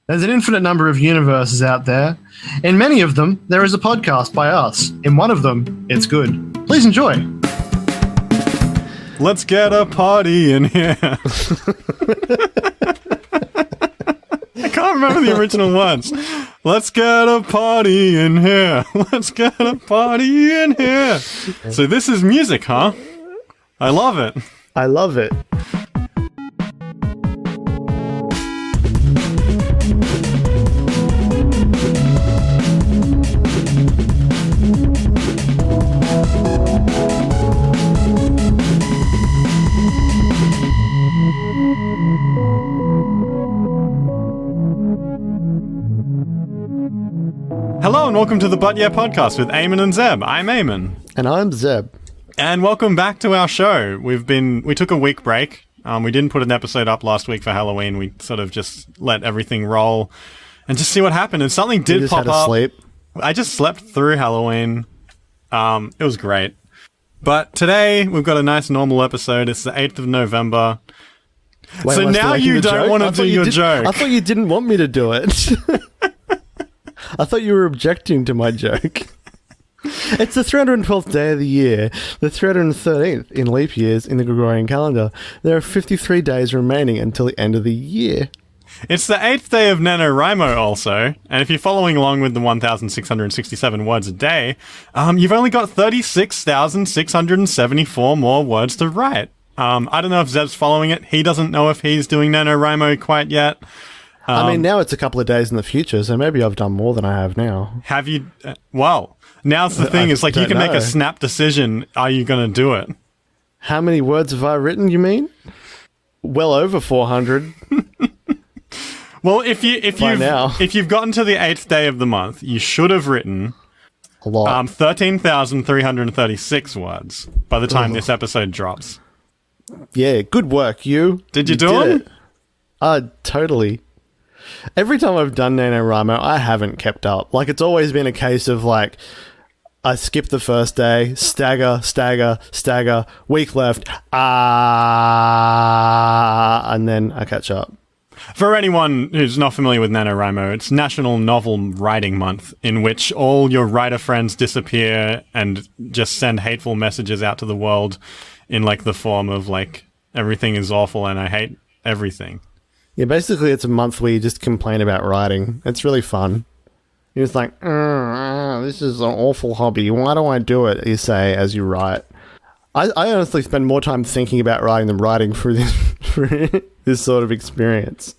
There's an infinite number of universes out there. In many of them, there is a podcast by us. In one of them, it's good. Please enjoy. Let's get a party in here. I can't remember the original words. Let's get a party in here. Let's get a party in here. So this is music, huh? I love it. I love it. Hello and welcome to the But Yeah podcast with Eamon and Zeb. I'm Eamon. And I'm Zeb. And welcome back to our show. We took a week break. We didn't put an episode up last week for Halloween. We sort of just let everything roll and just see what happened. And something did pop up. Sleep. I just slept through Halloween. It was great. But today we've got a nice normal episode. It's the 8th of November. Wait, so now you don't want to do your joke. I thought you didn't want me to do it. I thought you were objecting to my joke. It's the 312th day of the year, the 313th in leap years in the Gregorian calendar. There are 53 days remaining until the end of the year. It's the 8th day of NaNoWriMo also, and if you're following along with the 1,667 words a day, you've only got 36,674 more words to write. I don't know if Zeb's following it. He doesn't know if he's doing NaNoWriMo quite yet. I mean, now it's a couple of days in the future, so maybe I've done more than I have now. Have you? Well, now's the thing. It's like you can make a snap decision. Are you going to do it? How many words have I written, you mean? Well over 400. Well, if you've gotten to the 8th day of the month, you should have written a lot. 13,336 words by the time this episode drops. Yeah, good work, you. Did you do it? Totally. Every time I've done NaNoWriMo, I haven't kept up. Like, it's always been a case of, like, I skip the first day, stagger, week left, and then I catch up. For anyone who's not familiar with NaNoWriMo, it's National Novel Writing Month, in which all your writer friends disappear and just send hateful messages out to the world in, like, the form of, like, everything is awful and I hate everything. Yeah, basically it's a month where you just complain about writing. It's really fun. You're just like, this is an awful hobby. Why do I do it? You say as you write. I honestly spend more time thinking about writing than writing through this sort of experience.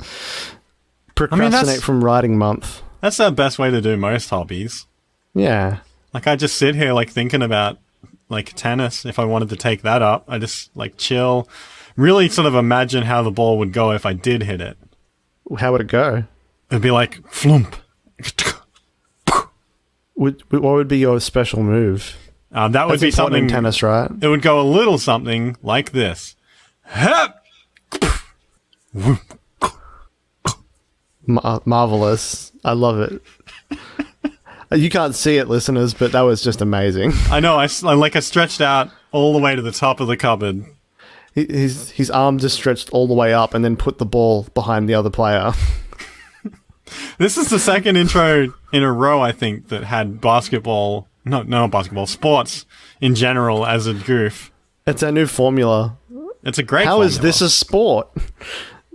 Procrastinate from writing month. That's the best way to do most hobbies. Yeah. Like, I just sit here, like, thinking about, like, tennis. If I wanted to take that up, I just, like, chill. Really sort of imagine how the ball would go if I did hit it. How would it go? It'd be like, flump. What would be your special move? That would be something... in tennis, right? It would go a little something like this. Marvelous. I love it. You can't see it, listeners, but that was just amazing. I know. I stretched out all the way to the top of the cupboard. His arm just stretched all the way up and then put the ball behind the other player. This is the second intro in a row, I think, that had basketball... No, basketball. Sports in general as a goof. It's our new formula. It's a great How formula. Is this a sport?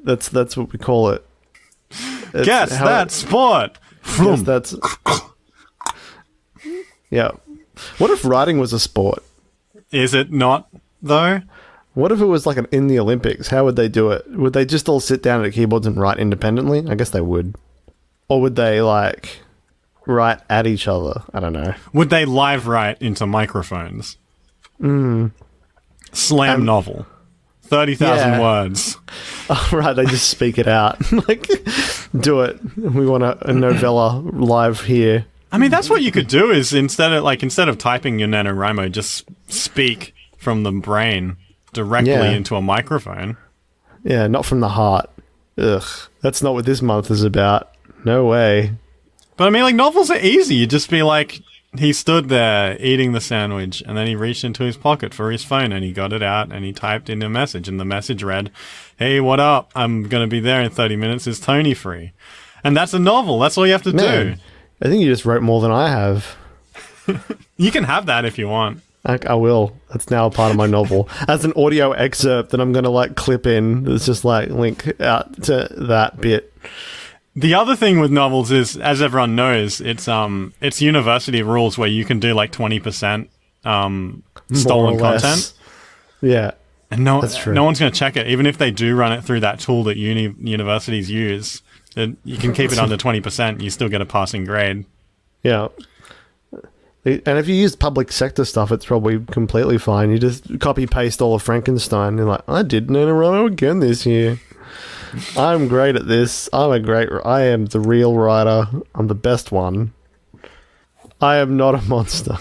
That's what we call it. Guess that's sport. Guess that's... Yeah. What if writing was a sport? Is it not, though? What if it was like in the Olympics? How would they do it? Would they just all sit down at keyboards and write independently? I guess they would. Or would they, like, write at each other? I don't know. Would they live write into microphones? Slam novel. 30,000 words. Oh, right, they just speak it out. Like, do it. We want a novella live here. I mean, that's what you could do is instead of typing your NaNoWriMo, just speak from the brain directly into a microphone. Yeah, not from the heart. Ugh, that's not what this month is about. No way. But I mean, like, novels are easy. You just be like, He stood there eating the sandwich, and then he reached into his pocket for his phone, and he got it out, and he typed in a message, and the message read, "Hey, what up? I'm going to be there in 30 minutes. Is Tony free?" And that's a novel. That's all you have to do. I think you just wrote more than I have. You can have that if you want. I will. That's now a part of my novel. As an audio excerpt that I'm going to like clip in. It's just like link out to that bit. The other thing with novels is, as everyone knows, it's university rules where you can do like 20% stolen content. Yeah. And no That's true. no one's going to check it. Even if they do run it through that tool that universities use, you can keep it under 20%, you still get a passing grade. Yeah. And if you use public sector stuff, it's probably completely fine. You just copy paste all of Frankenstein. You're like, I did NoNuNaNoWriMovember again this year. I'm great at this. I am the real writer. I'm the best one. I am not a monster.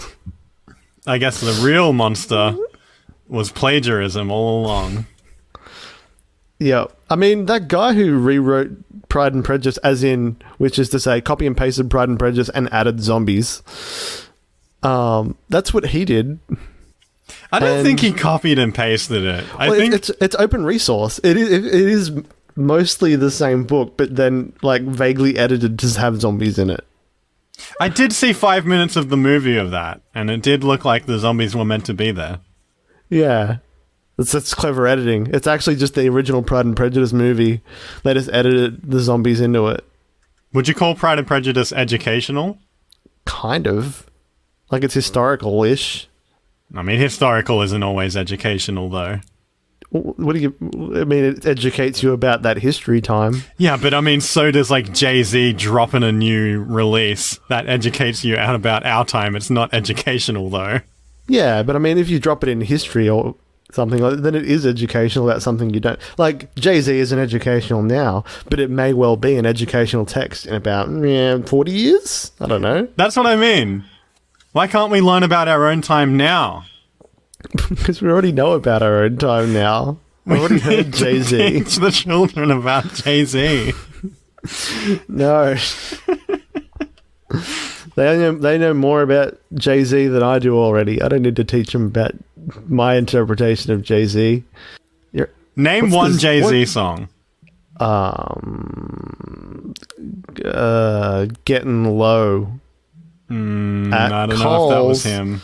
I guess the real monster was plagiarism all along. Yeah. I mean, that guy who rewrote Pride and Prejudice, as in, which is to say, copy and pasted Pride and Prejudice and added zombies. That's what he did. I don't think he copied and pasted it. I think it's open resource. It is mostly the same book, but then like vaguely edited to have zombies in it. I did see 5 minutes of the movie of that, and it did look like the zombies were meant to be there. Yeah. That's clever editing. It's actually just the original Pride and Prejudice movie. They just edited the zombies into it. Would you call Pride and Prejudice educational? Kind of. Like it's historical-ish. I mean, historical isn't always educational, though. What do you... I mean, it educates you about that history time. Yeah, but I mean, so does, like, Jay-Z dropping a new release. That educates you out about our time. It's not educational, though. Yeah, but I mean, if you drop it in history or something, like, then it is educational about something you don't... Like, Jay-Z isn't educational now, but it may well be an educational text in about 40 years? I don't know. That's what I mean. Why can't we learn about our own time now? Because we already know about our own time now. We already heard Jay-Z. Teach the children about Jay-Z. No. They know more about Jay-Z than I do already. I don't need to teach them about my interpretation of Jay-Z. Name one Jay-Z song. Getting Low. I don't know if that was him.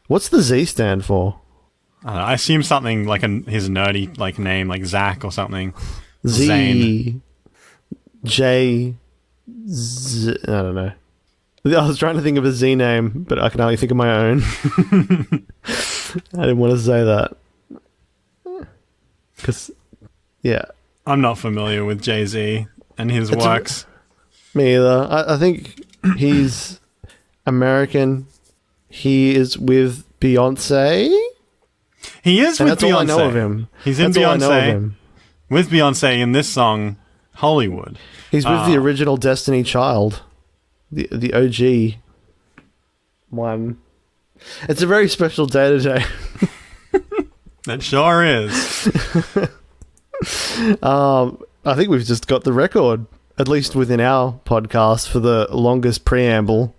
What's the Z stand for? I assume something like his nerdy like name, like Zach or something. Z. Zane. J. Z. I don't know. I was trying to think of a Z name, but I can only think of my own. I didn't want to say that. Because, yeah. I'm not familiar with Jay-Z and his works. Me either. I think he's American. He is with Beyonce. He is with that's Beyonce. All I know of him. He's in that's all I know of Beyonce him. with Beyonce in this song, Hollywood. He's with the original Destiny Child, the OG one. It's a very special day today. It sure is. I think we've just got the record, at least within our podcast, for the longest preamble.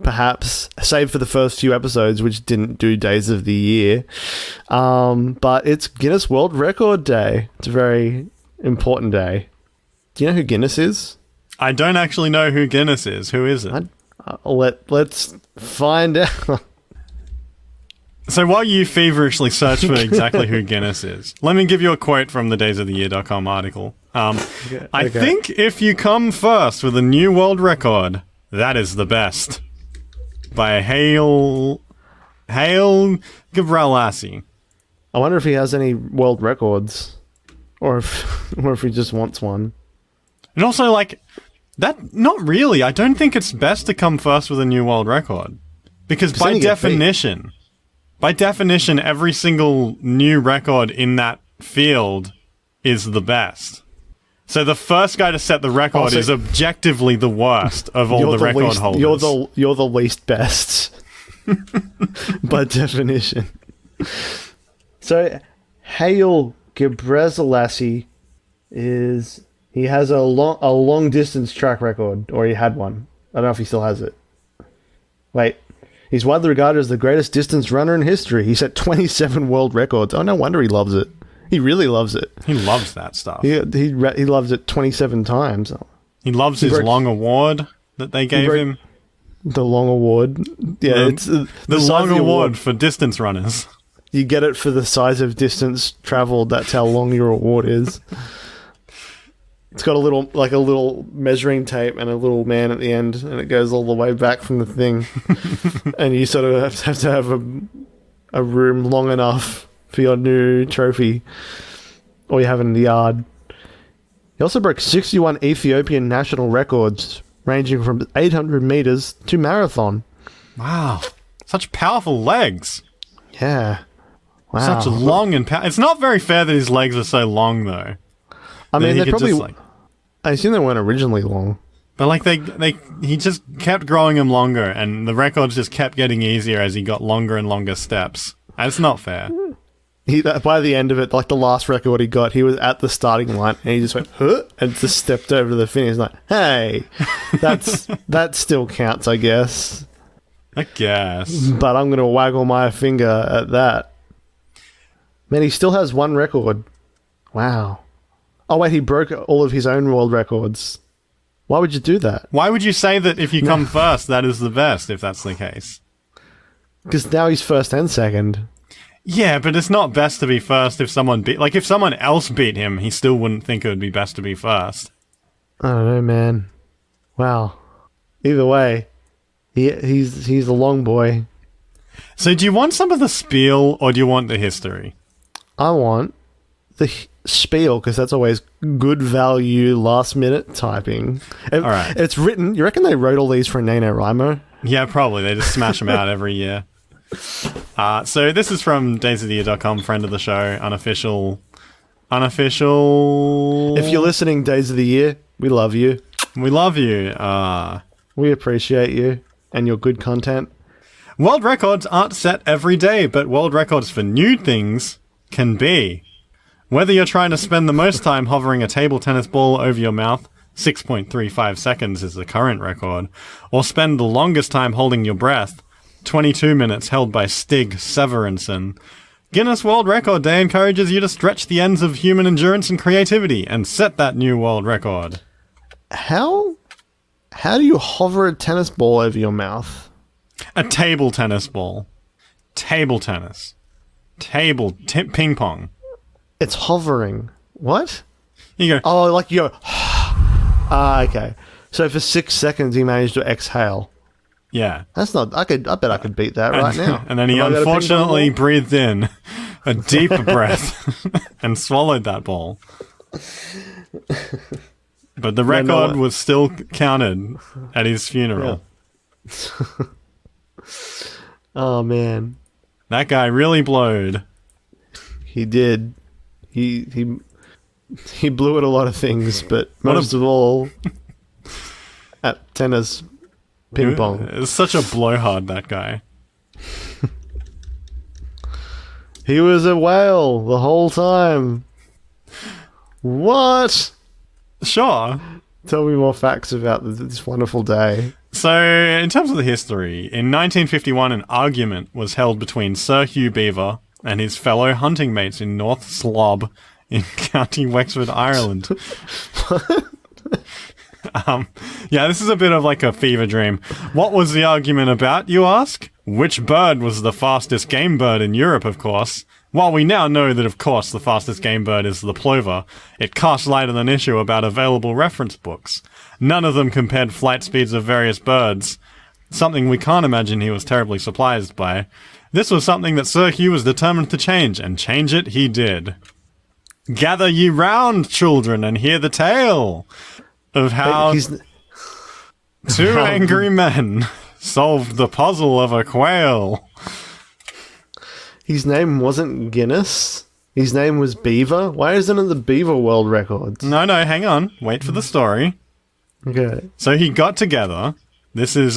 Perhaps, save for the first few episodes, which didn't do days of the year. But it's Guinness World Record Day. It's a very important day. Do you know who Guinness is? I don't actually know who Guinness is. Who is it? Let's find out. So while you feverishly search for exactly who Guinness is, let me give you a quote from the daysoftheyear.com article. I think if you come first with a new world record, that is the best. By Hale Gabrielasi. I wonder if he has any world records, or if he just wants one. And also, like, that, not really. I don't think it's best to come first with a new world record. Because by definition, every single new record in that field is the best. So the first guy to set the record is objectively the worst of all the record holders. You're the least best. By definition. So, Hale Gebrselassie he has a long distance track record, or he had one. I don't know if he still has it. Wait, He's widely regarded as the greatest distance runner in history. He set 27 world records. Oh, no wonder he loves it. He really loves it. He loves that stuff. He loves it 27 times. He loves his long award that they gave him. The long award. Yeah, it's the long award for distance runners. You get it for the size of distance traveled. That's how long your award is. It's got a little measuring tape and a little man at the end, and it goes all the way back from the thing. And you sort of have to have a room long enough for your new trophy, or you have it in the yard. He also broke 61 Ethiopian national records, ranging from 800 meters to marathon. Wow. Such powerful legs. Yeah. Wow. Such long and It's not very fair that his legs are so long, though. I mean, they probably... I assume they weren't originally long. But, like, he just kept growing them longer, and the records just kept getting easier as he got longer and longer steps. It's not fair. By the end of it, like the last record he got, he was at the starting line and he just went, huh, and just stepped over to the finish. Like, hey, that still counts, I guess. I guess. But I'm going to waggle my finger at that. Man, he still has one record. Wow. Oh, wait, he broke all of his own world records. Why would you do that? Why would you say that if you come first, that is the best, if that's the case? Because now he's first and second. Yeah, but it's not best to be first if someone if someone else beat him, he still wouldn't think it would be best to be first. I don't know, man. Wow. Either way, he's a long boy. So do you want some of the spiel or do you want the history? I want the spiel, because that's always good value last minute typing. All right. It's written. You reckon they wrote all these for NoNutNaNoWriMo? Yeah, probably. They just smash them out every year. So this is from daysoftheyear.com, friend of the show, unofficial. If you're listening, Days of the Year, we love you. We love you. We appreciate you and your good content. World records aren't set every day, but world records for new things can be. Whether you're trying to spend the most time hovering a table tennis ball over your mouth, 6.35 seconds is the current record, or spend the longest time holding your breath, 22 minutes held by Stig Severinsen, Guinness World Record Day encourages you to stretch the ends of human endurance and creativity and set that new world record. How do you hover a tennis ball over your mouth? A table tennis ball. Table tennis. Ping pong. It's hovering. What? You go... Oh, like you go... okay. So for 6 seconds he managed to exhale. Yeah. That's not... I bet I could beat that right now. And then he unfortunately breathed in a deep breath and swallowed that ball. But the record was still counted at his funeral. Yeah. Oh, man. That guy really blowed. He did. He blew at a lot of things, but most of all at tennis, ping pong. It's such a blowhard, that guy. He was a whale the whole time. What? Sure. Tell me more facts about this wonderful day. So, in terms of the history, in 1951 an argument was held between Sir Hugh Beaver and his fellow hunting mates in North Slob in County Wexford, Ireland. Yeah, this is a bit of like a fever dream. What was the argument about, you ask? Which bird was the fastest game bird in Europe, of course? While we now know that, of course, the fastest game bird is the plover, it casts light on an issue about available reference books. None of them compared flight speeds of various birds, something we can't imagine he was terribly surprised by. This was something that Sir Hugh was determined to change, and change it he did. Gather ye round, children, and hear the tale of how two angry men solved the puzzle of a quail. His name wasn't Guinness. His name was Beaver. Why isn't it the Beaver World Records? No, hang on. Wait for the story. Okay. So he got together. This is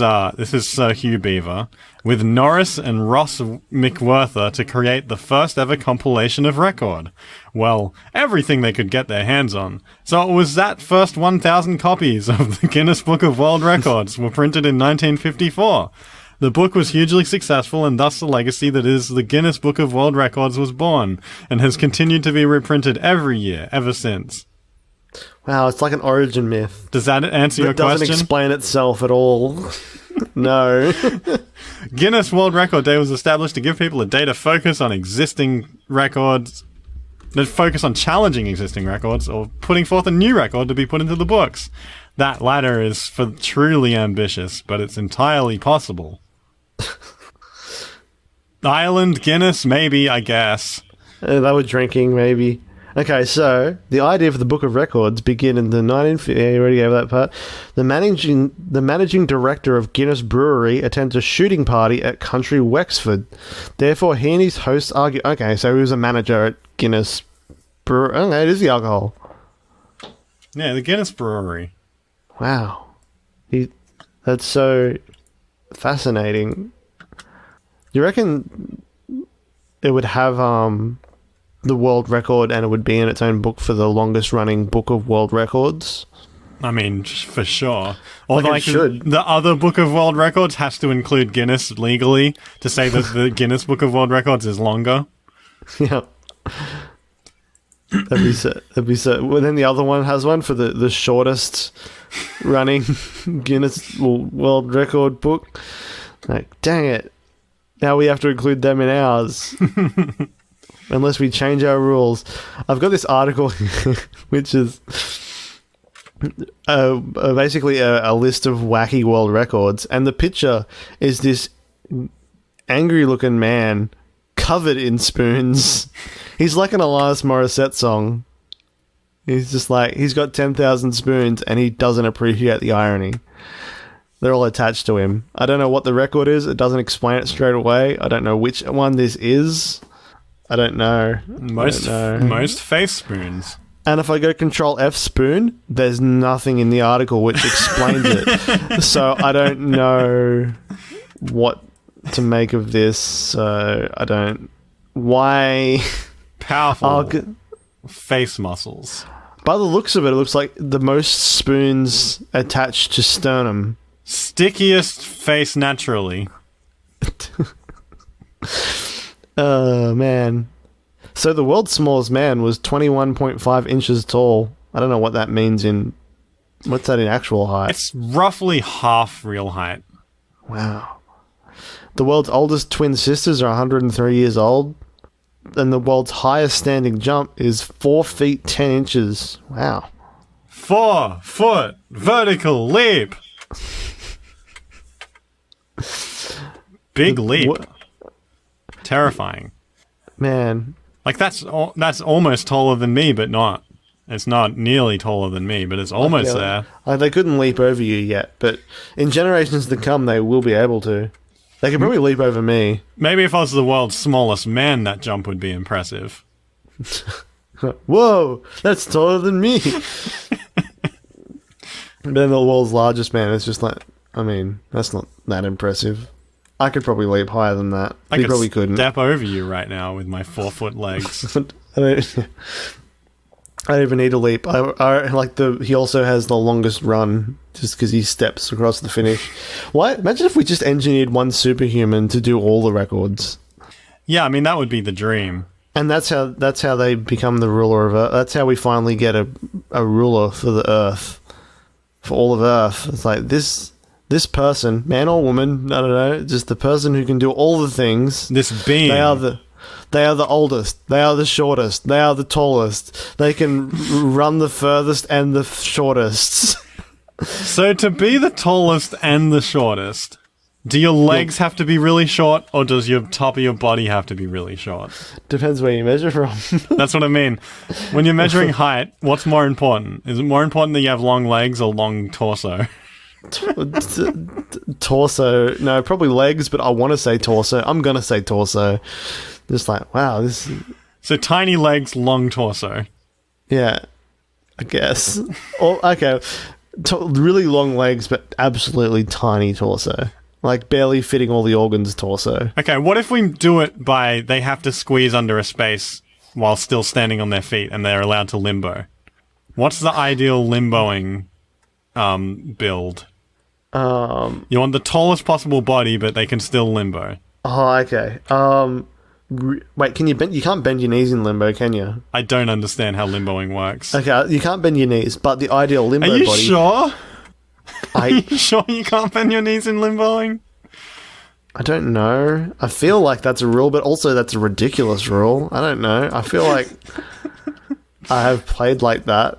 Sir Hugh Beaver with Norris and Ross McWhirter to create the first ever compilation of record. Well, everything they could get their hands on. So it was that first 1,000 copies of the Guinness Book of World Records were printed in 1954. The book was hugely successful, and thus the legacy that is the Guinness Book of World Records was born, and has continued to be reprinted every year ever since. Wow, it's like an origin myth. Does that answer your question? It doesn't explain itself at all. No. Guinness World Record Day was established to give people a day to focus on existing records, to focus on challenging existing records, or putting forth a new record to be put into the books. That latter is for truly ambitious, but it's entirely possible. Ireland, Guinness, maybe, I guess. They were drinking, maybe. Okay, so the idea for the Book of Records began in the 1950s. Yeah, you already gave that part. The managing director of Guinness Brewery attends a shooting party at Country Wexford. Therefore, he and his hosts argue. Okay, so he was a manager at Guinness Brewery. Okay, it is the alcohol. Yeah, the Guinness Brewery. Wow, that's so fascinating. You reckon it would have the world record, and it would be in its own book for the longest running book of world records? I mean, for sure. Or Like it should. The other book of world records has to include Guinness legally to say that the Guinness Book of World Records is longer. Yeah. That'd be so. Well, then the other one has one for the shortest running Guinness World Record book. Like, dang it. Now we have to include them in ours. Unless we change our rules. I've got this article which is basically a list of wacky world records, and the picture is this angry-looking man covered in spoons. He's like an Alanis Morissette song. He's just like, he's got 10,000 spoons and he doesn't appreciate the irony. They're all attached to him. I don't know what the record is. It doesn't explain it straight away. I don't know which one this is. I don't know. Most face spoons. And if I go Control F spoon, there's nothing in the article which explains it. So I don't know what to make of this. So I don't... Why... Powerful face muscles. By the looks of it, it looks like the most spoons attached to sternum. Stickiest face naturally. Oh, man. So the world's smallest man was 21.5 inches tall. I don't know what that means in... What's that in actual height? It's roughly half real height. Wow. The world's oldest twin sisters are 103 years old. And the world's highest standing jump is 4 feet 10 inches. Wow. 4 foot vertical leap. Big leap. Terrifying. Man. Like that's almost taller than me, but not. It's not nearly taller than me, but it's almost there. They couldn't leap over you yet, but in generations to come, they will be able to. They could probably leap over me. Maybe if I was the world's smallest man, that jump would be impressive. Whoa, that's taller than me. Then the world's largest man, it's just like, I mean, that's not that impressive. I could probably leap higher than that. I probably couldn't. Step over you right now with my 4 foot legs. I don't even need to leap. He also has the longest run just because he steps across the finish. Why? Imagine if we just engineered one superhuman to do all the records. Yeah, I mean that would be the dream. And that's how they become the ruler of Earth. That's how we finally get a ruler for the Earth, for all of Earth. It's like this person, man or woman, I don't know, just the person who can do all the things. This being. They are the oldest. They are the shortest. They are the tallest. They can run the furthest and the shortest. So to be the tallest and the shortest, do your legs have to be really short, or does your top of your body have to be really short? Depends where you measure from. That's what I mean. When you're measuring height, what's more important? Is it more important that you have long legs or long torso? Torso. No, probably legs, but I want to say torso. I'm going to say torso. Just like, wow, this... So tiny legs, long torso. Yeah, I guess. Or, okay, really long legs, but absolutely tiny torso. Like, barely fitting all the organs torso. Okay, what if we do it by they have to squeeze under a space while still standing on their feet and they're allowed to limbo? What's the ideal limboing build? You want the tallest possible body, but they can still limbo. Oh, okay. Wait, can you bend? You can't bend your knees in limbo, can you? I don't understand how limboing works. Okay, you can't bend your knees, but the ideal limbo Are you body. sure? Are you sure you can't bend your knees in limboing? I don't know. I feel like that's a rule, but also that's a ridiculous rule. I don't know. I feel like I have played like that.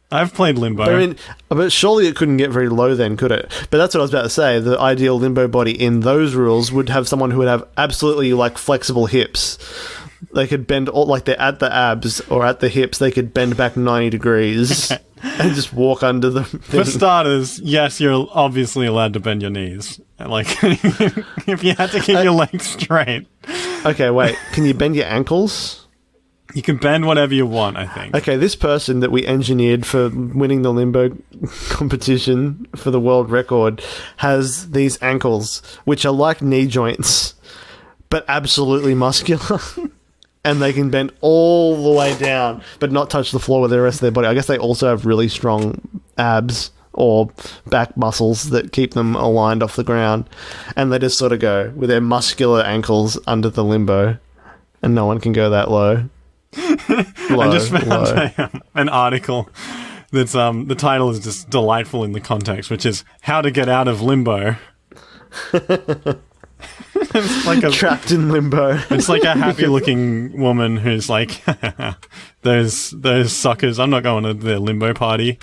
I've played limbo. But I mean, but surely it couldn't get very low then, could it? But that's what I was about to say. The ideal limbo body in those rules would have someone who would have absolutely like flexible hips. They could bend all like they're at the abs or at the hips. They could bend back 90 degrees and just walk under the thing. For starters, yes, you're obviously allowed to bend your knees. Like, if you had to keep your legs straight. Okay, wait. Can you bend your ankles? You can bend whatever you want, I think. Okay, this person that we engineered for winning the limbo competition for the world record has these ankles, which are like knee joints, but absolutely muscular. And they can bend all the way down, but not touch the floor with the rest of their body. I guess they also have really strong abs or back muscles that keep them aligned off the ground. And they just sort of go with their muscular ankles under the limbo. And no one can go that low. I just found an article that's the title is just delightful in the context, which is How to Get Out of Limbo. It's like trapped in limbo. It's like a happy-looking woman who's like, those suckers, I'm not going to their limbo party.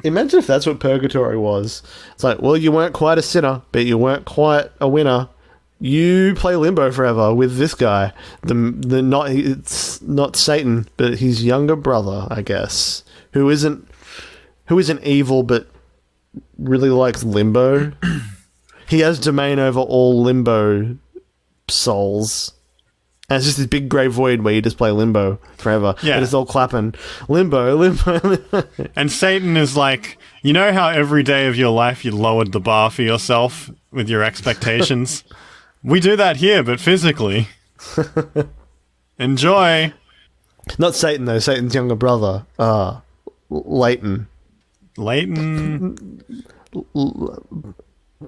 Imagine if that's what purgatory was. It's like, well, you weren't quite a sinner, but you weren't quite a winner. You play limbo forever with this guy. It's not Satan, but his younger brother, I guess, who isn't evil, but really likes limbo. He has domain over all limbo souls. And it's just this big grey void where you just play limbo forever. Yeah. And it's all clapping. Limbo, limbo, limbo. And Satan is like, you know how every day of your life you lowered the bar for yourself with your expectations? We do that here, but physically. Enjoy. Not Satan, though. Satan's younger brother. Leighton. Leighton?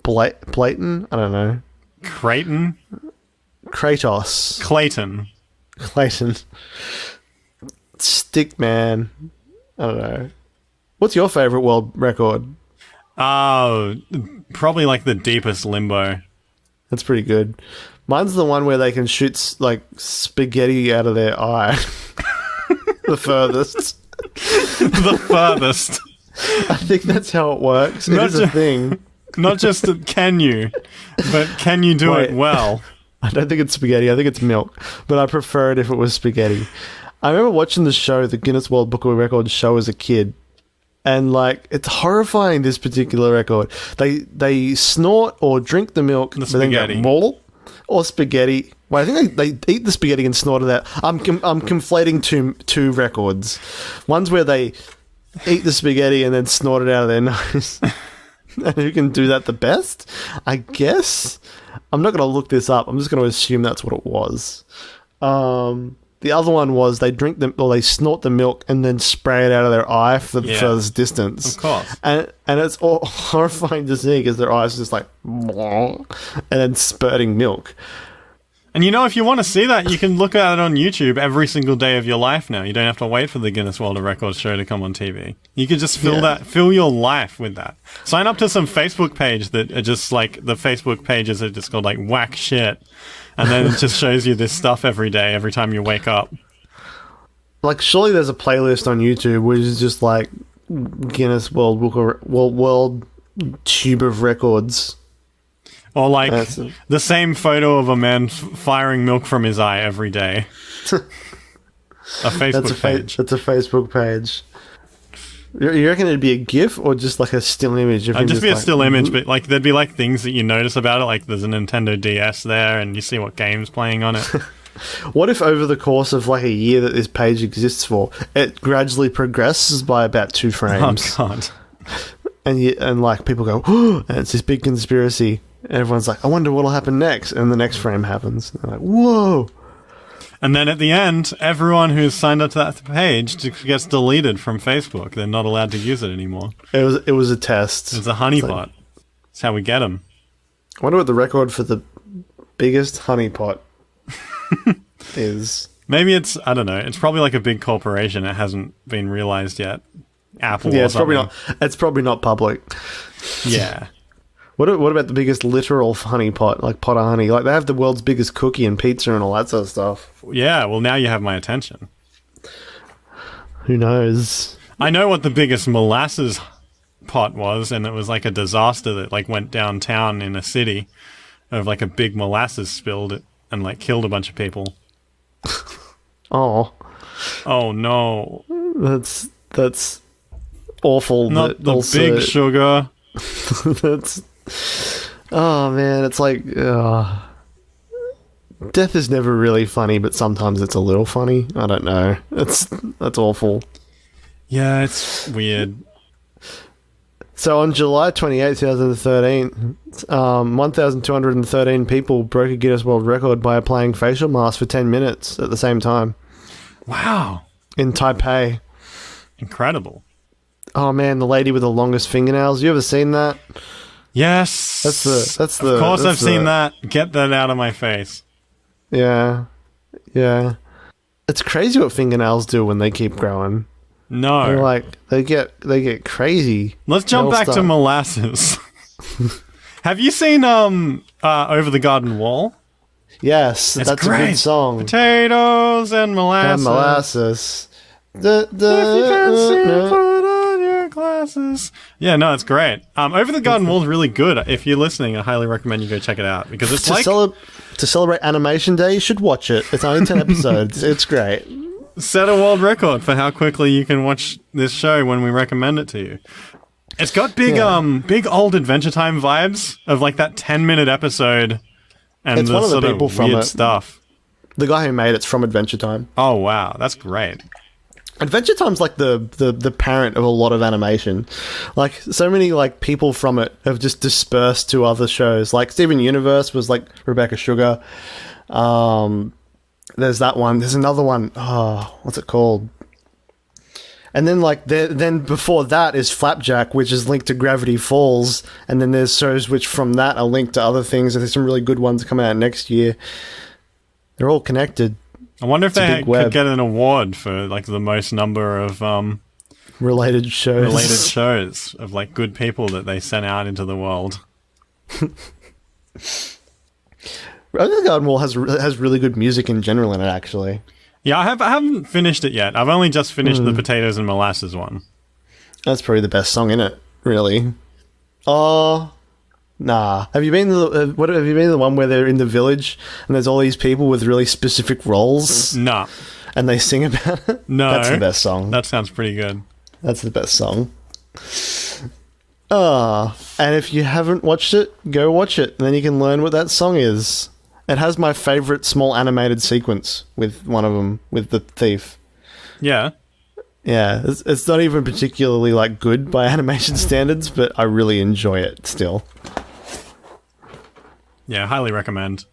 Blayton? I don't know. Creighton? Kratos. Clayton. Stickman. I don't know. What's your favourite world record? Oh, probably like the deepest limbo. That's pretty good. Mine's the one where they can shoot like spaghetti out of their eye. The furthest. The furthest. I think that's how it works. It is a thing. Not just can you, but can you do it well? I don't think it's spaghetti. I think it's milk. But I prefer it if it was spaghetti. I remember watching the show, the Guinness World Book of Records show as a kid. And, like, it's horrifying, this particular record. They snort or drink the milk. The spaghetti. Or spaghetti. Well, I think they eat the spaghetti and snort it out. I'm conflating two records. One's where they eat the spaghetti and then snort it out of their nose. And who can do that the best? I guess. I'm not going to look this up. I'm just going to assume that's what it was. The other one was they drink them, or they snort the milk and then spray it out of their eye for the furthest distance. Of course. And it's all horrifying to see because their eyes are just like, and then spurting milk. And you know, if you want to see that, you can look at it on YouTube every single day of your life now. You don't have to wait for the Guinness World Records show to come on TV. You could just fill your life with that. Sign up to some Facebook page that are just like, the Facebook pages are just called like whack shit. And then it just shows you this stuff every day, every time you wake up. Like, surely there's a playlist on YouTube which is just like Guinness World Book or World Tube of Records. Or like the same photo of a man firing milk from his eye every day. A Facebook page. That's a Facebook page. You reckon it'd be a GIF or just like a still image? It'd just be a still image, but like there'd be like things that you notice about it, like there's a Nintendo DS there, and you see what game's playing on it. What if over the course of like a year that this page exists for, it gradually progresses by about 2 frames? Oh god! And like people go, oh, and it's this big conspiracy. And everyone's like, I wonder what'll happen next, and the next frame happens. And they're like, whoa! And then at the end, everyone who's signed up to that page gets deleted from Facebook. They're not allowed to use it anymore. It was a test. It's a honeypot. That's how we get them. I wonder what the record for the biggest honeypot is. Maybe it's, I don't know, it's probably like a big corporation. It hasn't been realized yet. Apple or it's something. probably not public. Yeah. What about the biggest literal honeypot, like pot of honey? Like, they have the world's biggest cookie and pizza and all that sort of stuff. Yeah, well, now you have my attention. Who knows? I know what the biggest molasses pot was, and it was like a disaster that like went downtown in a city of like a big molasses spilled and like killed a bunch of people. Oh no. That's awful. Not the also, big sugar. that's... Oh, man, it's like... death is never really funny, but sometimes it's a little funny. I don't know. That's awful. Yeah, it's weird. So on July 28, 2013, 1,213 people broke a Guinness World Record by applying facial masks for 10 minutes at the same time. Wow. In Taipei. Incredible. Oh, man, the lady with the longest fingernails. You ever seen that? Yes. That's the. Of course, I've seen that. Get that out of my face. Yeah. It's crazy what fingernails do when they keep growing. No. They're like, they get crazy. Let's jump back to molasses. Have you seen Over the Garden Wall? Yes, it's that's great. a good song. Potatoes and molasses. And molasses. If you can see, put on your glasses. Yeah, no, it's great. Over the Garden Wall is really good. If you're listening, I highly recommend you go check it out because it's to celebrate Animation Day. You should watch it. It's only 10 episodes. It's great. Set a world record for how quickly you can watch this show when we recommend it to you. It's got big old Adventure Time vibes of like that 10-minute episode and it's the one of the sort people of from weird it. stuff. The guy who made it's from Adventure Time. Oh wow, that's great. Adventure Time's like the parent of a lot of animation. Like, so many like people from it have just dispersed to other shows. Like Steven Universe was like Rebecca Sugar. There's that one. There's another one. Oh, what's it called? And then like then before that is Flapjack, which is linked to Gravity Falls. And then there's shows which from that are linked to other things. And there's some really good ones coming out next year. They're all connected. I wonder if they could get an award for like the most number of related shows of like good people that they sent out into the world. Over the Garden Wall has really good music in general in it, actually. Yeah, I haven't finished it yet. I've only just finished the potatoes and molasses one. That's probably the best song in it, really. Oh, nah. Have you been to the one where they're in the village and there's all these people with really specific roles? Nah. And they sing about it? No. That's the best song. That sounds pretty good. That's the best song. And if you haven't watched it, go watch it. And then you can learn what that song is. It has my favorite small animated sequence with one of them, with the thief. Yeah. Yeah, it's not even particularly like good by animation standards, but I really enjoy it still. Yeah, highly recommend.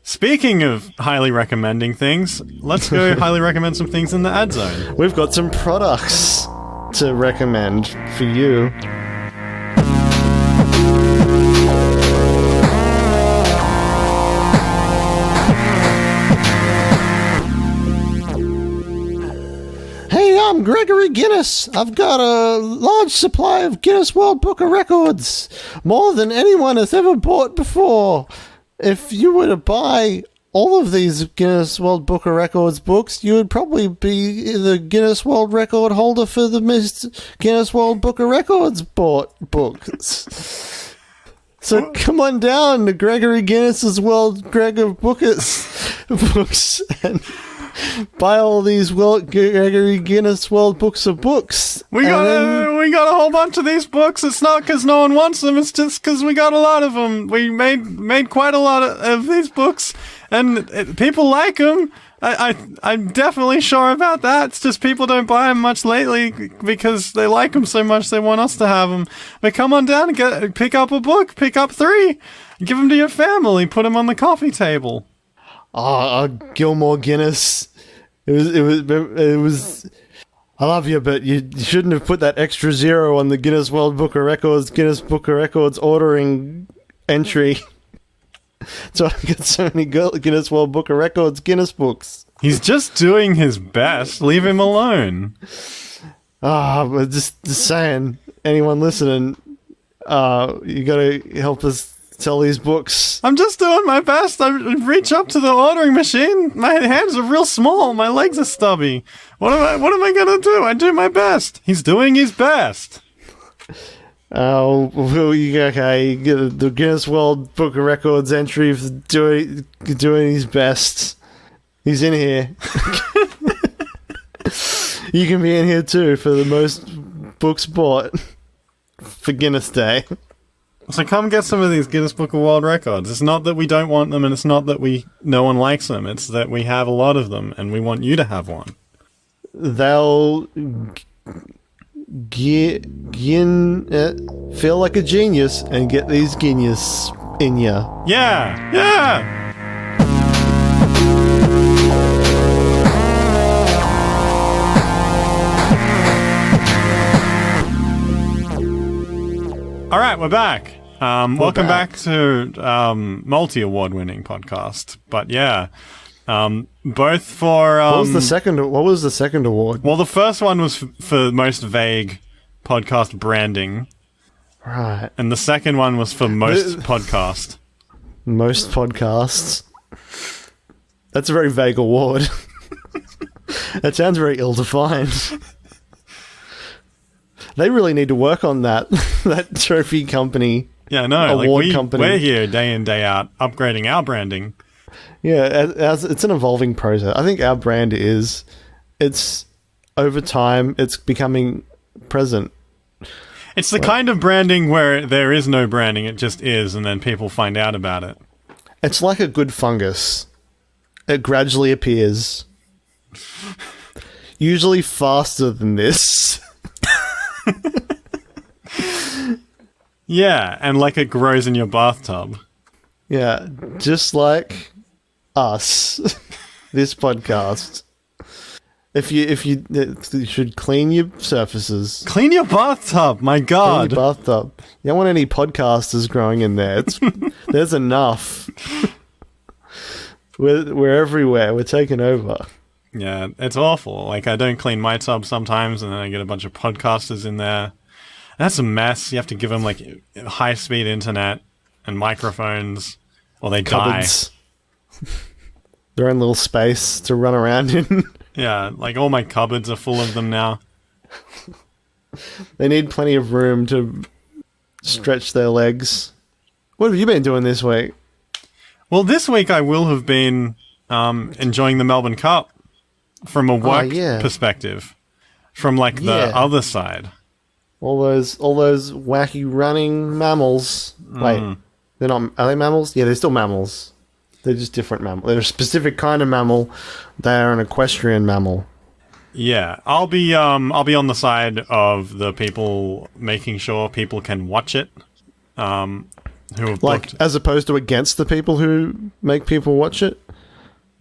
Speaking of highly recommending things, let's go highly recommend some things in the ad zone. We've got some products to recommend for you. Hey, I'm Gregory Guinness. I've got a large supply of Guinness World Book of Records. More than anyone has ever bought before. If you were to buy all of these Guinness World Book of Records books, you would probably be the Guinness World Record holder for the most Guinness World Book of Records bought books. So come on down to Gregory Guinness's World Gregor books and buy all these Gregory Guinness World Books of books. We got a whole bunch of these books. It's not because no one wants them. It's just because we got a lot of them. We made quite a lot of these books, and people like them. I'm definitely sure about that. It's just people don't buy them much lately because they like them so much they want us to have them. But come on down and pick up a book. Pick up 3. Give them to your family. Put them on the coffee table. Gilmore Guinness. It was. I love you, but you shouldn't have put that extra 0 on the Guinness Book of Records ordering entry. So I get so many Guinness World Book of Records Guinness books. He's just doing his best. Leave him alone. But just saying, anyone listening, you gotta help us sell these books. I'm just doing my best. I reach up to the ordering machine. My hands are real small. My legs are stubby. What am I gonna do? I do my best. He's doing his best. Okay, you get the Guinness World Book of Records entry for doing his best. He's in here. You can be in here too for the most books bought for Guinness Day. So come get some of these Guinness Book of World Records. It's not that we don't want them, and it's not that no one likes them. It's that we have a lot of them, and we want you to have one. They'll feel like a genius and get these genius in ya. Yeah! All right, we're back. Welcome back to multi-award-winning podcast. But yeah, both for what was the second award? Well, the first one was for most vague podcast branding, right? And the second one was for most podcast. Most podcasts. That's a very vague award. That sounds very ill-defined. They really need to work on that trophy company. Yeah, no, award company. We're here day in, day out, upgrading our branding. Yeah, as it's an evolving process. I think our brand it's over time, it's becoming present. It's the kind of branding where there is no branding, it just is, and then people find out about it. It's like a good fungus. It gradually appears. Usually faster than this. Yeah, and like it grows in your bathtub. Yeah, just like us. This podcast. If you should clean your surfaces. Clean your bathtub, my God. Clean your bathtub. You don't want any podcasters growing in there. There's enough. We're everywhere. We're taking over. Yeah, it's awful. Like, I don't clean my tub sometimes, and then I get a bunch of podcasters in there. That's a mess. You have to give them, like, high-speed internet and microphones, or they Cupboards. Die. Their own little space to run around in. Yeah, like, all my cupboards are full of them now. They need plenty of room to stretch their legs. What have you been doing this week? Well, this week I will have been enjoying the Melbourne Cup. From a work perspective, from like the other side, all those wacky running mammals. Wait, they're not? Are they mammals? Yeah, they're still mammals. They're just different mammals. They're a specific kind of mammal. They are an equestrian mammal. Yeah, I'll be on the side of the people making sure people can watch it. Who have booked. As opposed to against the people who make people watch it.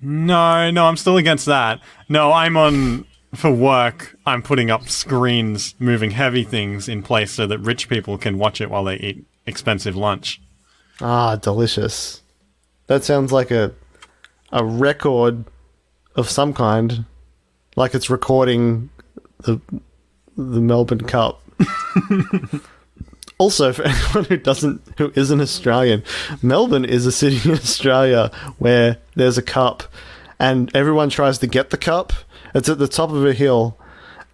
No, I'm still against that. No, for work, I'm putting up screens, moving heavy things in place so that rich people can watch it while they eat expensive lunch. Ah, delicious. That sounds like a record of some kind. Like it's recording the Melbourne Cup. Also, for anyone who isn't Australian, Melbourne is a city in Australia where there's a cup, and everyone tries to get the cup. It's at the top of a hill,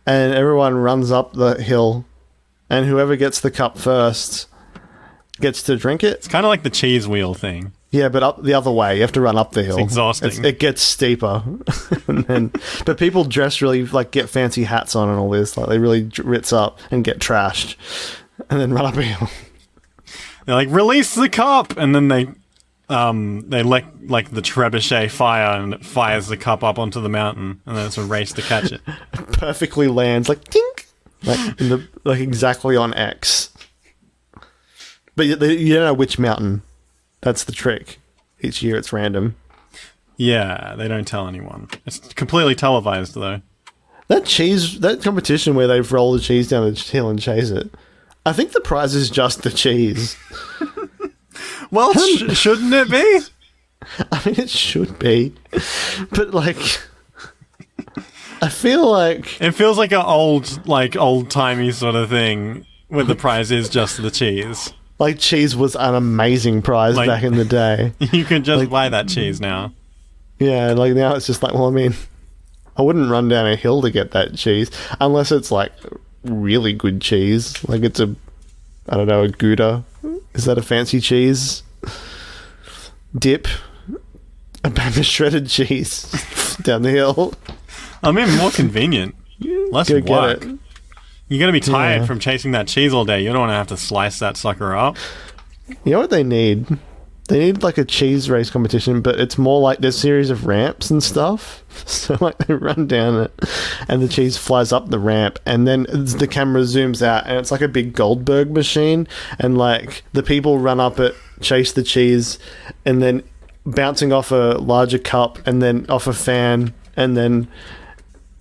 and everyone runs up the hill, and whoever gets the cup first gets to drink it. It's kind of like the cheese wheel thing. Yeah, but up the other way. You have to run up the hill. It's exhausting. It gets steeper. But people dress really, like, get fancy hats on and all this. Like, they really ritz up and get trashed. And then run up a hill. They're like, release the cup! And then they let, like, the trebuchet fire, and it fires the cup up onto the mountain. And then it's a race to catch it. It perfectly lands, like, tink! Like exactly on X. But you don't know which mountain. That's the trick. Each year it's random. Yeah, they don't tell anyone. It's completely televised, though. That competition where they roll the cheese down the hill and chase it, I think the prize is just the cheese. Well, shouldn't it be? I mean, it should be. But, like, I feel like... It feels like an old-timey sort of thing where the prize is just the cheese. Like, cheese was an amazing prize back in the day. You could just buy that cheese now. Yeah, like, now it's just like, well, I mean, I wouldn't run down a hill to get that cheese unless it's, like, really good cheese. Like, it's a Gouda. Is that a fancy cheese? Dip. A bag of shredded cheese down the hill. I mean, more convenient. Less work. Get it. You're going to be tired from chasing that cheese all day. You don't want to have to slice that sucker up. You know what they need? They need, like, a cheese race competition, but it's more like there's a series of ramps and stuff. So, like, they run down it, and the cheese flies up the ramp, and then the camera zooms out, and it's like a big Goldberg machine, and, like, the people run up it, chase the cheese, and then bouncing off a larger cup, and then off a fan, and then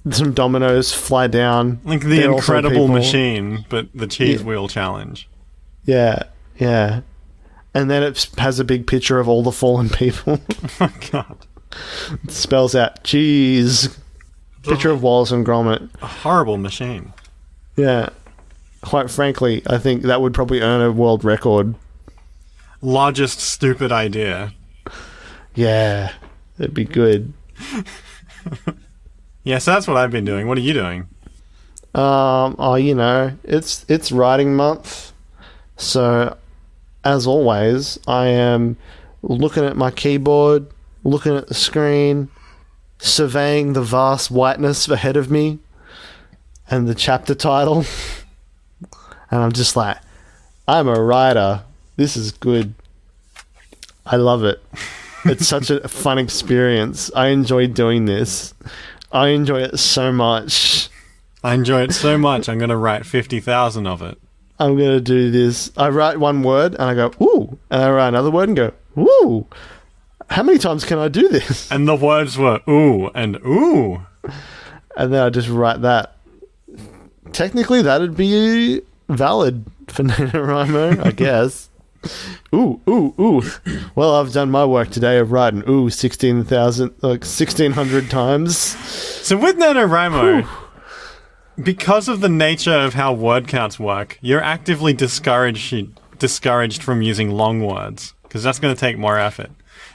some dominoes fly down. Like the Incredible Machine, but the cheese wheel challenge. Yeah, yeah. And then it has a big picture of all the fallen people. Oh my god. It spells out cheese. Picture of Wallace and Gromit. A horrible machine. Yeah. Quite frankly, I think that would probably earn a world record. Largest stupid idea. Yeah. It'd be good. Yeah, so that's what I've been doing. What are you doing? It's writing month. So, as always, I am looking at my keyboard, looking at the screen, surveying the vast whiteness ahead of me and the chapter title. And I'm just like, I'm a writer. This is good. I love it. It's such a fun experience. I enjoy doing this. I enjoy it so much. I enjoy it so much, I'm going to write 50,000 of it. I'm going to do this. I write one word and I go, ooh. And I write another word and go, ooh. How many times can I do this? And the words were ooh and ooh. And then I just write that. Technically, that'd be valid for NoNutNaNoWriMo, I guess. Ooh, ooh, ooh. Well, I've done my work today of writing ooh 1,600 times. So with NoNutNaNoWriMo, because of the nature of how word counts work, you're actively discouraged from using long words, because that's going to take more effort.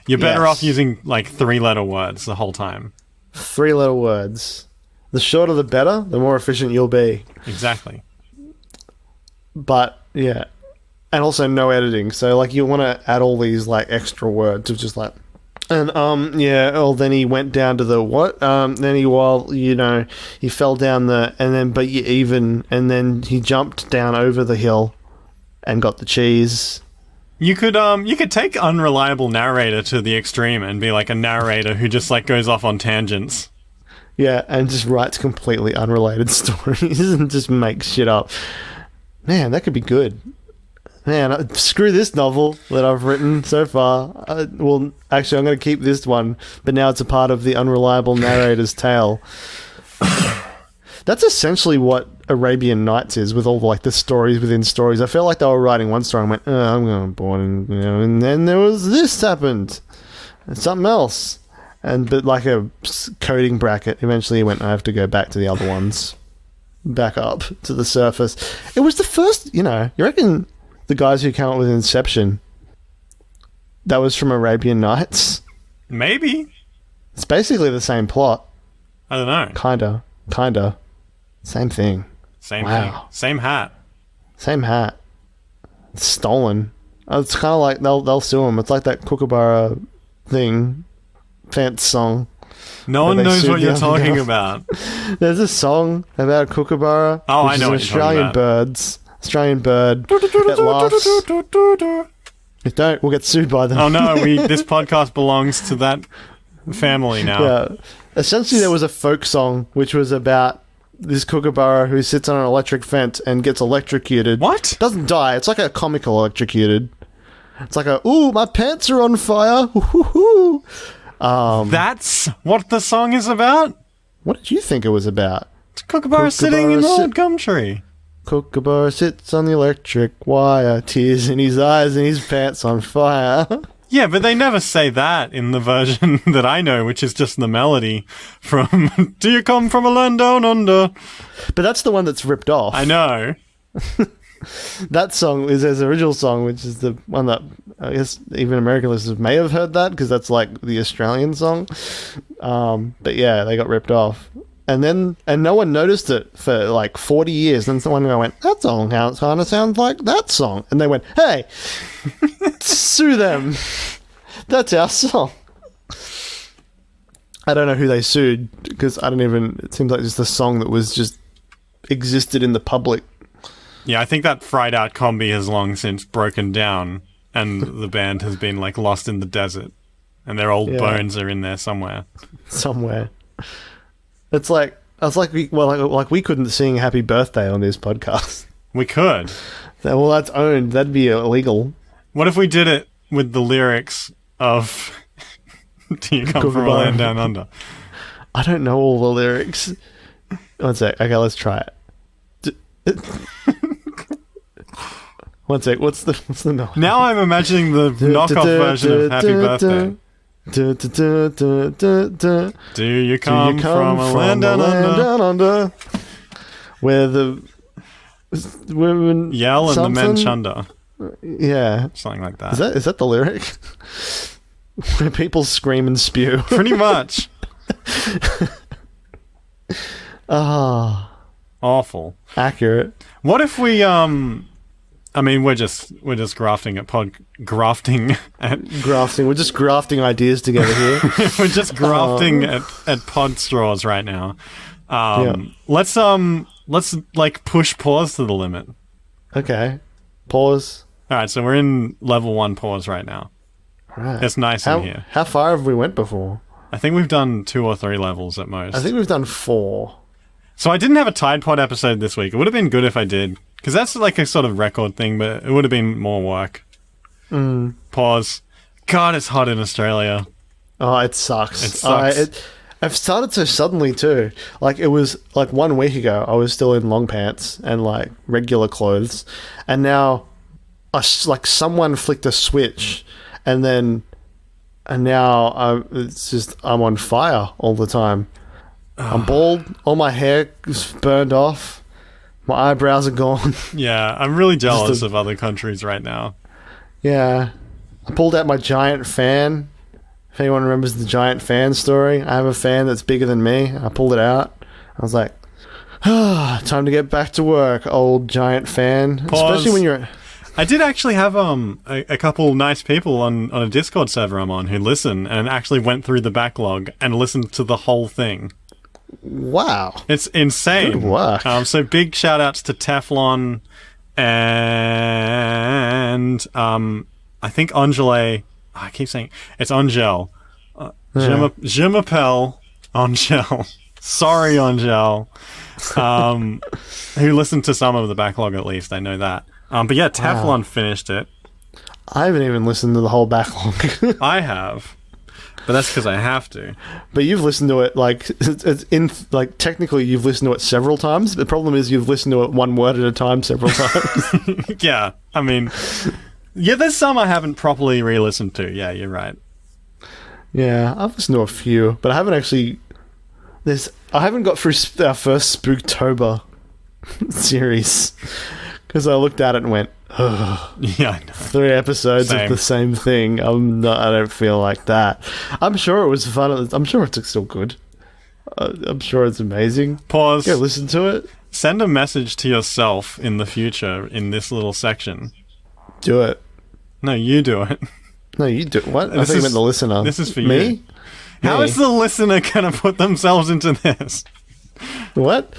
You're better off using, like, 3-letter words the whole time. 3-letter words. The shorter the better, the more efficient you'll be. Exactly. But, yeah. And also no editing. So, like, you want to add all these, like, extra words of just, like... And, then he went down to the what? Then he fell down the... And then he jumped down over the hill and got the cheese. You could take unreliable narrator to the extreme and be like a narrator who just, like, goes off on tangents. Yeah, and just writes completely unrelated stories and just makes shit up. Man, that could be good. Man, screw this novel that I've written so far. Actually, I'm going to keep this one, but now it's a part of the unreliable narrator's tale. That's essentially what Arabian Nights is, with all the stories within stories. I felt like they were writing one story and went, I'm going to board, and then there was this happened, and something else, but like a coding bracket. Eventually, he went, I have to go back to the other ones, back up to the surface. It was the first, you reckon the guys who came up with Inception, that was from Arabian Nights? Maybe. It's basically the same plot. I don't know. Kinda. Same thing. Same thing. Same hat. Same hat. It's stolen. It's kind of like they'll sue him. It's like that Kookaburra thing, Fence song. No one knows what you're talking about. There's a song about Kookaburra. Oh, I know what you're talking about. Australian bird that laughs. If don't, we'll get sued by them. Oh no, this podcast belongs to that family now. Yeah. Essentially, there was a folk song which was about this kookaburra who sits on an electric fence and gets electrocuted. What? Doesn't die. It's like a comical electrocuted. It's like ooh, my pants are on fire. Ooh, That's what the song is about? What did you think it was about? It's Kookaburra sitting in the old gum tree. Kookaburra sits on the electric wire, tears in his eyes and his pants on fire. Yeah, but they never say that in the version that I know, which is just the melody from Do You Come From a Land Down Under? But that's the one that's ripped off. I know. That song is his original song, which is the one that I guess even American listeners may have heard that because that's like the Australian song. But yeah, they got ripped off. And no one noticed it for like 40 years. Then someone went, that song kind of sounds like that song. And they went, hey, sue them. That's our song. I don't know who they sued because it seems like just a song that was just existed in the public. Yeah, I think that fried out combi has long since broken down and the band has been like lost in the desert and their old bones are in there somewhere. It's like we couldn't sing Happy Birthday on this podcast. We could. Well, that's owned. That'd be illegal. What if we did it with the lyrics of Do You Come From a Land Down Under? I don't know all the lyrics. One sec. Okay, let's try it. One sec. What's the note? Now I'm imagining the knockoff version of Happy Birthday. Do you come from a land down under? Where the women yell and the men chunder. Yeah. Something like that. Is that the lyric? Where people scream and spew. Pretty much. Awful. Accurate. What if we I mean, we're just grafting at grafting. We're just grafting ideas together here. We're just grafting at pod straws right now. Let's like push pause to the limit. Okay. Pause. All right, so we're in level 1 pause right now. Right. It's nice in here. How far have we went before? I think we've done 2 or 3 levels at most. I think we've done 4. So I didn't have a Tide Pod episode this week. It would have been good if I did. Because that's like a sort of record thing, but it would have been more work. Pause. God, it's hot in Australia. Oh, it sucks. It sucks. I've started so suddenly too. Like it was like 1 week ago, I was still in long pants and like regular clothes, and now, like someone flicked a switch, and now I'm on fire all the time. I'm bald. All my hair is burned off. My eyebrows are gone. Yeah, I'm really jealous of other countries right now. Yeah. I pulled out my giant fan. If anyone remembers the giant fan story, I have a fan that's bigger than me. I pulled it out. I was like, time to get back to work, old giant fan. Pause. Especially when you're... I did actually have a couple nice people on a Discord server I'm on who listen and actually went through the backlog and listened to the whole thing. Wow. It's insane. Good work. So big shout outs to Teflon and I think Angele. I keep saying it's Angel. Je m'appelle Angel. Sorry, Angel. Who listened to some of the backlog at least, I know that. But yeah, Teflon finished it. I haven't even listened to the whole backlog. I have. But that's because I have to. But you've listened to it, like, technically you've listened to it several times. The problem is you've listened to it one word at a time several times. Yeah, I mean, yeah, there's some I haven't properly re-listened to. Yeah, you're right. Yeah, I've listened to a few, but I haven't actually... I haven't got through our first Spooktober series. Because I looked at it and went, ugh. Yeah, I know. 3 episodes of the same thing. I don't feel like that. I'm sure it was fun. I'm sure it's still good. I'm sure it's amazing. Pause. Go listen to it. Send a message to yourself in the future in this little section. Do it. No, you do it. No, you do it. What? I think you meant the listener. This is for Me? you. How is the listener going to put themselves into this? What?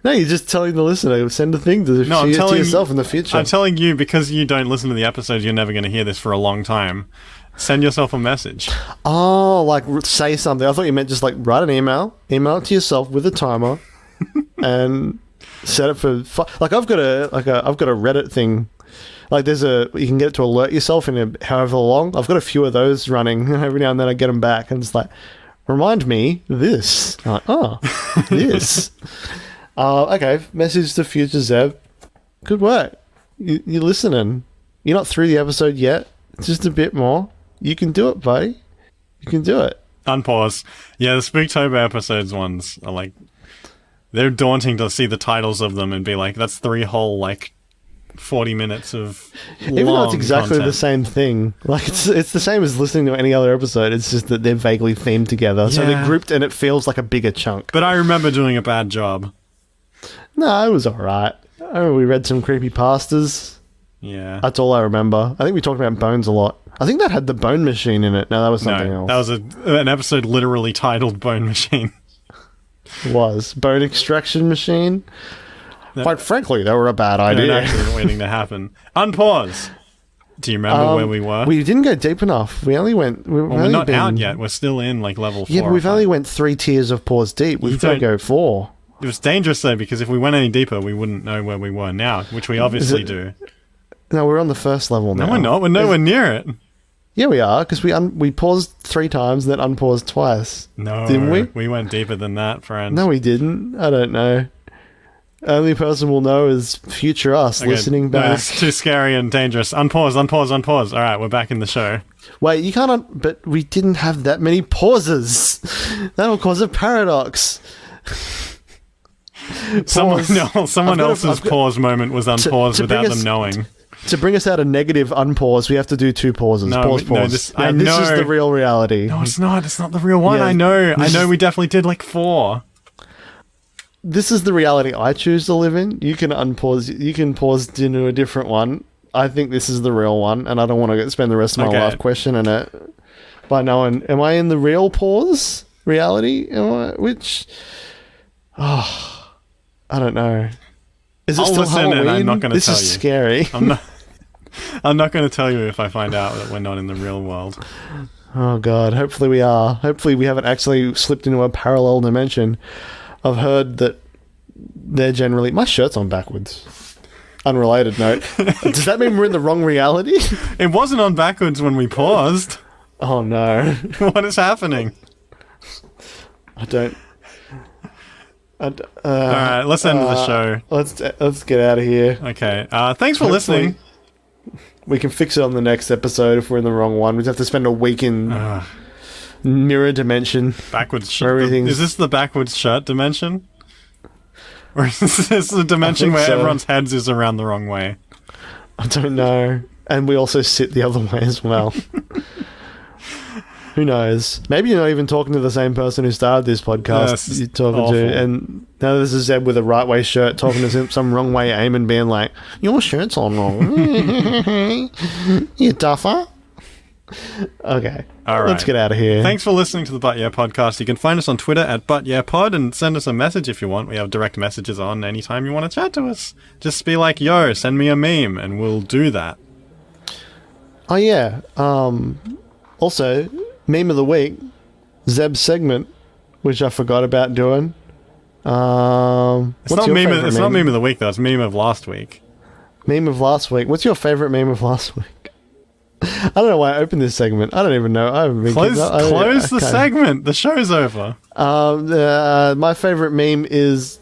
No, you're just telling the listener. Send a thing to yourself in the future. I'm telling you, because you don't listen to the episodes, you're never going to hear this for a long time. Send yourself a message. Oh, like say something. I thought you meant just like write an email it to yourself with a timer, and set it for like I've got a Reddit thing Like you can get it to alert yourself in however long. I've got a few of those running. Every now and then I get them back, and it's like, remind me this. I'm like, oh, this. Okay, message to future Zeb. Good work. You're listening. You're not through the episode yet. It's just a bit more. You can do it, buddy. You can do it. Unpause. Yeah, the Spooktober episodes ones are like, they're daunting to see the titles of them and be like, that's 3 whole, 40 minutes of Even though it's exactly content. the same thing. Like, it's the same as listening to any other episode. It's just that they're vaguely themed together. So they're grouped and it feels like a bigger chunk. But I remember doing a bad job. No, it was alright. I remember we read some creepypastas. Yeah. That's all I remember. I think we talked about bones a lot. I think that had the bone machine in it. No, that was something else. That was an episode literally titled Bone Machine. It was. Bone extraction machine. Quite frankly, they were a bad idea. Actually waiting to happen. Unpause. Do you remember where we were? We didn't go deep enough. We only went... We're not out yet. We're still in level 4. Yeah, but we've only went 3 tiers of pause deep. We've got to go 4. It was dangerous though, because if we went any deeper, we wouldn't know where we were now, which we obviously do. No, we're on the first level now. No, we're not. We're nowhere near it. Yeah, we are, because we paused 3 times and then unpaused twice. No, didn't we? We went deeper than that, friend. No, we didn't. I don't know. Only person we'll know is future us listening back. No, it's too scary and dangerous. Unpause. All right, we're back in the show. Wait, you can't... But we didn't have that many pauses. That'll cause a paradox. Someone else's pause moment was unpaused without them knowing. To bring us out a negative unpause, we have to do 2 pauses. Pause. This is the real reality. No, it's not. It's not the real one. Yeah, I know. We definitely did 4. This is the reality I choose to live in. You can unpause. You can pause into a different one. I think this is the real one, and I don't want to spend the rest of my life questioning it by knowing, am I in the real pause reality? I don't know. Is it still Halloween? And I'm not going to tell you. This is scary. I'm not going to tell you if I find out that we're not in the real world. Oh god, hopefully we are. Hopefully we haven't actually slipped into a parallel dimension. I've heard that they're generally... My shirt's on backwards. Unrelated note. Does that mean we're in the wrong reality? It wasn't on backwards when we paused. Oh no. What is happening? I don't... Alright, let's end the show. Let's get out of here. Okay. Thanks for listening. We can fix it on the next episode if we're in the wrong one. We'd have to spend a week in mirror dimension. Backwards shirt. Is this the backwards shirt dimension? Or is this the dimension where everyone's heads is around the wrong way? I don't know. And we also sit the other way as well. Who knows? Maybe you're not even talking to the same person who started this podcast. You're talking awful. to, and now this is Zeb with a right way shirt talking to some wrong way aim and being like, "Your shirt's on wrong, you duffer." Okay, all right, let's get out of here. Thanks for listening to the But Yeah podcast. You can find us on Twitter at ButYeahPod and send us a message if you want. We have direct messages on anytime you want to chat to us. Just be like, "Yo, send me a meme," and we'll do that. Oh yeah. Also. Meme of the week, Zeb's segment, which I forgot about doing. It's not meme of the week though. It's meme of last week. Meme of last week. What's your favorite meme of last week? I don't know why I opened this segment. I don't even know. I haven't been close the segment. The show's over. My favorite meme is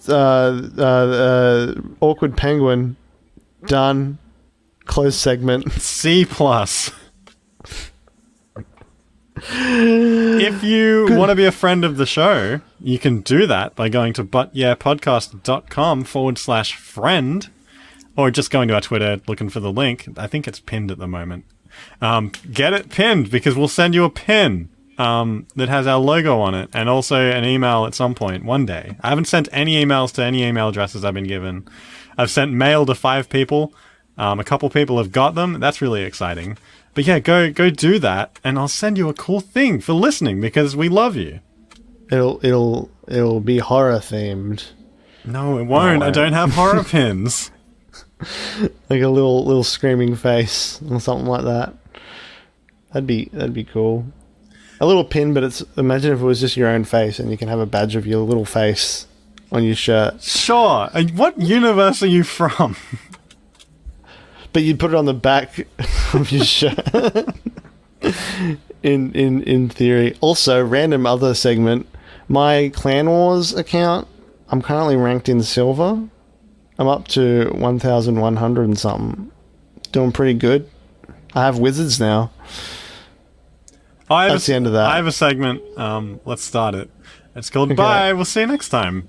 awkward penguin. Done. Close segment. C+. If you want to be a friend of the show, you can do that by going to butyeahpodcast.com/friend, or just going to our Twitter, looking for the link. I think it's pinned at the moment. Get it pinned, because we'll send you a pin that has our logo on it, and also an email at some point, one day. I haven't sent any emails to any email addresses I've been given. I've sent mail to 5 people. A couple people have got them. That's really exciting. But yeah, go do that, and I'll send you a cool thing for listening, because we love you. It'll be horror themed. No, it won't. I don't have horror pins. Like a little screaming face or something like that. That'd be cool. A little pin, but imagine if it was just your own face, and you can have a badge of your little face on your shirt. Sure. What universe are you from? but you put it on the back of your shirt. in theory. Also, random other segment. My Clan Wars account, I'm currently ranked in silver. I'm up to 1,100 and something. Doing pretty good. I have wizards now. That's the end of that. I have a segment. Let's start it. It's called Bye. We'll see you next time.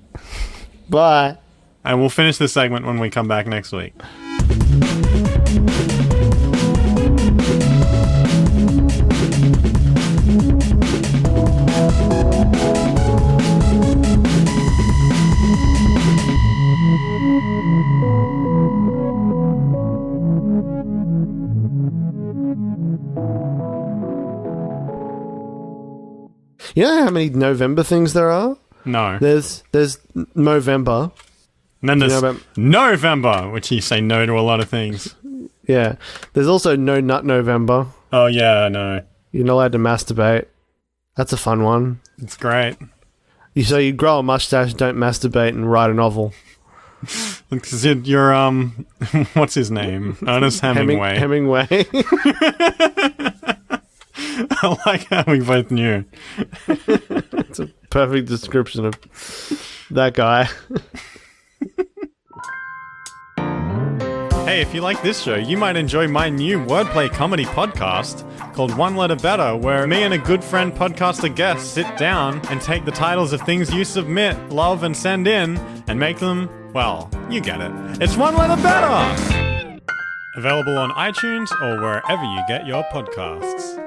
Bye. And we'll finish this segment when we come back next week. You know how many November things there are? No. There's Movember. And then there's November, which you say no to a lot of things. Yeah. There's also NoNutNaNoWriMovember. Oh, yeah, I know. You're not allowed to masturbate. That's a fun one. It's great. So you grow a mustache, don't masturbate, and write a novel. Because you're, what's his name? Ernest Hemingway. Hemingway. I like how we both knew. It's a perfect description of that guy. Hey, if you like this show, you might enjoy my new wordplay comedy podcast called One Letter Better, where me and a good friend podcaster guest sit down and take the titles of things you submit, love, and send in, and make them, well, you get it. It's One Letter Better! Available on iTunes or wherever you get your podcasts.